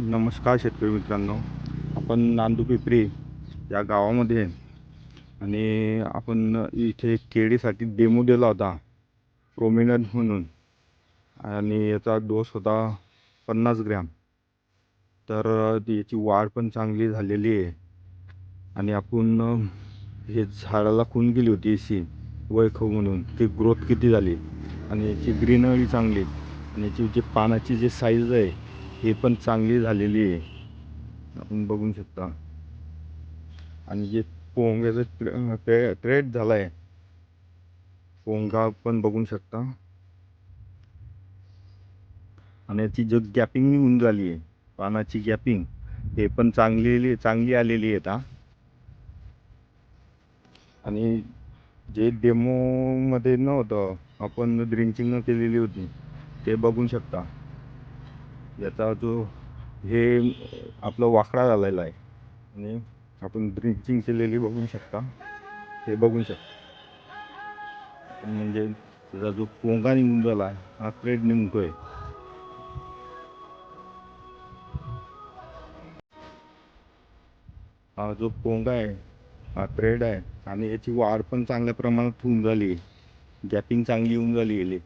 नमस्कार शेतकरी मित्रांनो. आपण नांदूपिंपरी या गावामध्ये आहे आणि आपण इथे केळीसाठी डेमो दिला होता प्रोमिनंट म्हणून, आणि याचा डोस होता 50 ग्रॅम. तर याची वाढ पण चांगली झालेली आहे आणि आपण हे झाडाला खून गेली होती सी वैखव म्हणून, ती ग्रोथ किती झाली आणि याची ग्रीनरी चांगली आणि याची जी पानाची जी साईज आहे हे पण चांगली झालेली आहे, आपण बघू शकता. आणि जे पोंग्याचा ट्रेड झाला आहे, पोंगा पण बघू शकता. आणि याची जो गॅपिंग होऊन झाली आहे, पानाची गॅपिंग हे पण चांगली आलेली आहे आता. आणि जे डेमोमध्ये नव्हतं, आपण ड्रिंचिंग न केलेली होती, ते बघू शकता. याचा जो हे आपला वाकडा झालेला आहे आणि आपण ड्रिंचिंग केलेली बघू शकता, हे बघू शकता. म्हणजे त्याचा जो पोंगा निघून झाला आहे, हा थ्रेड निघतोय. हा जो पोंगा आहे हा थ्रेड आहे आणि याची वाढ पण चांगल्या प्रमाणात होऊन झाली, गॅपिंग चांगली होऊन झाली.